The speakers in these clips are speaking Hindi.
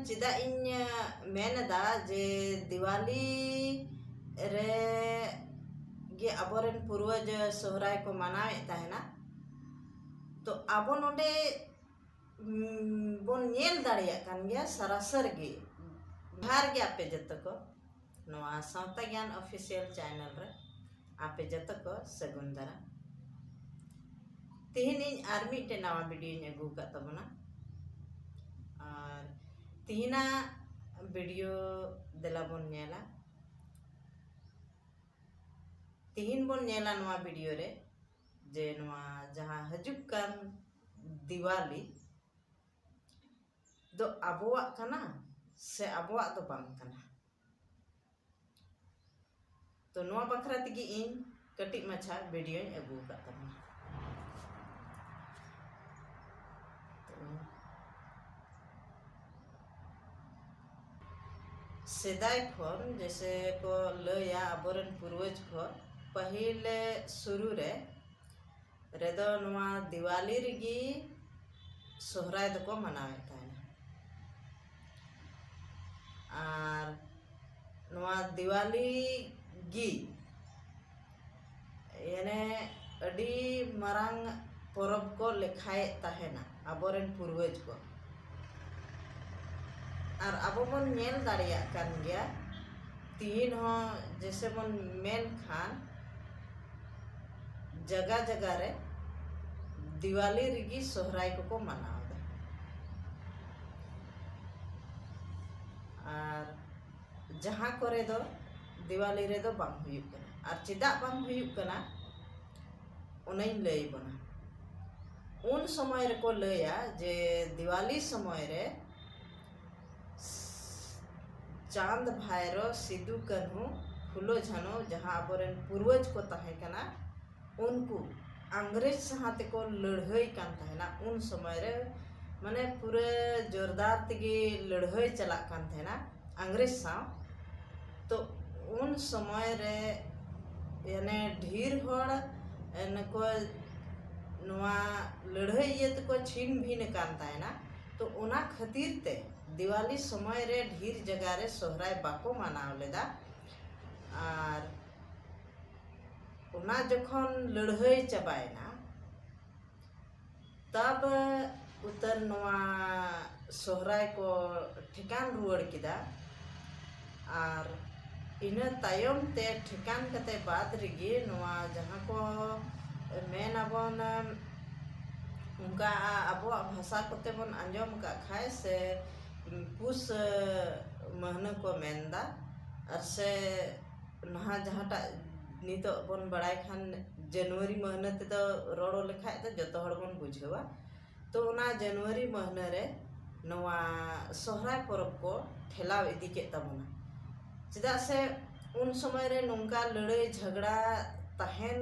चेदा इन मेनदा जे दिवाली रे गे अबोरेन पूर्वज सोहराय को मनावे तहना तो आबो नोडे बोन नेल दाड़िया कान गया सरासर गे भार गे आपे जत को नवा सावता ज्ञान ऑफिशियल चैनल रे आपे जत को सगुन दारा तिहिन आर मिटे नवा वीडियो अगू का तबना और तिहिना वीडियो देला बोन नेला तिहिन बोन नेला नवा वीडियो रे जे नवा जहां हजुक कान दिवाली दो आबोआ कना से आबोआ तो बांग कना तो नवा बखरा तगी इन कटिक मछा वीडियो अगू का तबना सेदाय खन जैसे को लया आबोरन पूर्वज को पहले शुरू रे रेदो नवा दिवाली रगी सोहराय दको मनावे ताना और नवा दिवाली गी याने अडी मरांग परब को लेखाए ताहेना आबोरन पूर्वज को और आबो बन नेल दाड़िया कान गया तीन हो जैसे बन मेन खान जगह जगह रे दिवाली रिगी सोहराय को मनावदा और जहाँ करे दो दिवाली रे दो बांग हुयुक कना और चिदा बांग हुयुक कना उन्हें लई बना उन समय रे को लया जे दिवाली समय रे चांद भाईरो सिद्धू कन्हू फुलो झनो जहाँ आबोरेन पूर्वज को तहे कना उनको अंग्रेज साथे को लड़ाई कान तहेना उन समय रे माने पूरे जोरदार तगी लड़ाई चला कान तहेना अंग्रेज सा तो उन समय रे याने ढेर होड़ नको नवा लड़ाई ये को छीन भीन कान तहेना तो उना खातिर ते दिवाली समय रे ढेर जगह रे सोहराय बाको मनाव लेदा और उना जखन लड़ाई चबायना तब उतर नवा सोहराय को ठिकान रुआड़ किदा और इना तायम ते ठिकान कते बाद रिगे नवा जहाँ को मेन अबन उनका अब भाषा कोते बन अंजम का खाए से पुस महीना को मेनदा और से नहा जहाँटा नितो बन बड़ाई खान जनवरी महीना ते तो रोड़ो लेखाय तो जतो हड़ बन बुझेवा तो उना जनवरी महीना रे नवा सोहराय परब को ठेलाव इदी के तबना चेदा से उन समय रे नोंका लड़ाई झगड़ा तहन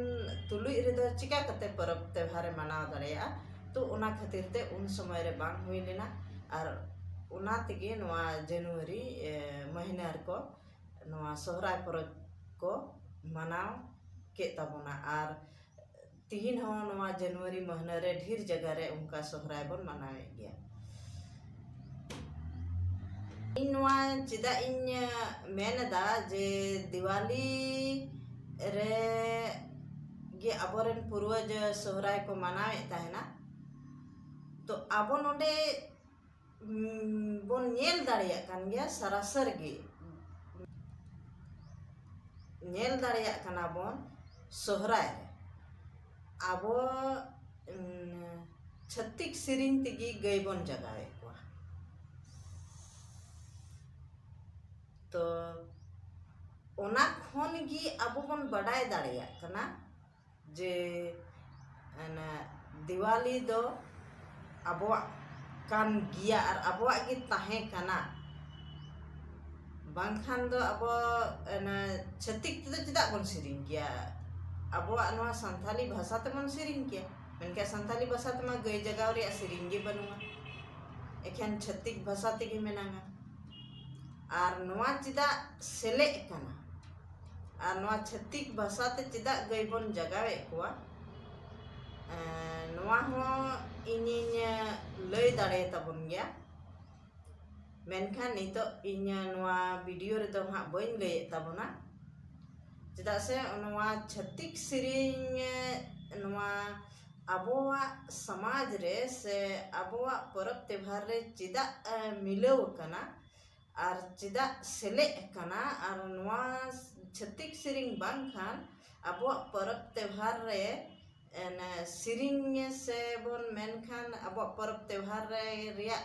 तुलुई रे दो चिका कते परब त्योहार मनाव दाड़ेया तो उना खातिर ते उन समय रे बांग हुई लेना और उना तगे नवा जनवरी महीना को नवा सोहराय परब को मनाव के तबना और तिहिन हो नवा जनवरी महीना रे ढेर जगह रे उनका सोहराय बन मनावे गया इन नवा चेदा इन मेनदा जे दिवाली रे गे अबोरेन पूर्वज सोहराय को मनावे तहना तो आबो नोडे बोन नेल दाड़िया कान गया सरासर गे नेल दाड़िया काना बोन सोहराय आबो छत्तीक सिरिंग तगी गई बोन जगावे को तो ओना खोन गी आबो बोन बड़ाय दाड़िया काना जे दिवाली दो आबो कान गिया और आबो गी ताहे काना बांखान दो आबो छत्तीक ते चेदा बोन सिरिंग गया आबो नवा संथाली भाषा ते मन सिरिंग गया मेनका संथाली भाषा ते मा गई जगह रे सिरिंग गे बनुआ एखन छत्तीक भाषा ते गे मेनांगा और नवा चेदा सेले काना और नवा छत्तीक भाषा ते चेदा गई बोन जगावे कोआ नवा हो इनिन लय दाड़े तबन गया Menkhan nito inya noa video redo hak boin le tabona. Ceda se noa छत्तीस सिरिंग noa abuwa samaj re se abuwa porab tevhar re cida milau kana ar cida sele kana ar noa छत्तीस सिरिंग bangkhan abuwa porab tevhar re सिरिंग से bone मेनखान abuwa porab tevhar re Riya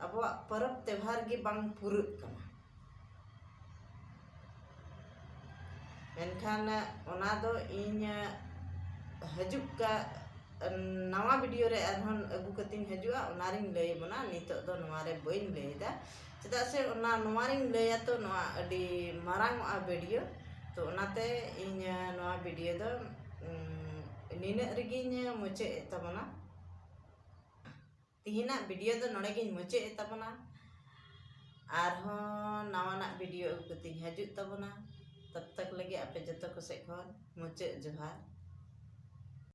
abuwa porab tevhar gi bang purut kana. Menkhan ona do inya hajuk ka nawa video re arhon agu kating hajua onaring lay bona nito do noa re boin lay da ceda se ona noaring lay to noa adi marang a video to onate inya noa video do nina riginya muce tabona tihina video do node gi muce tabona arhon nawa nak video agu kating hajut tabona तब तक लगे आपे जतो को से खन मुचे जोहार।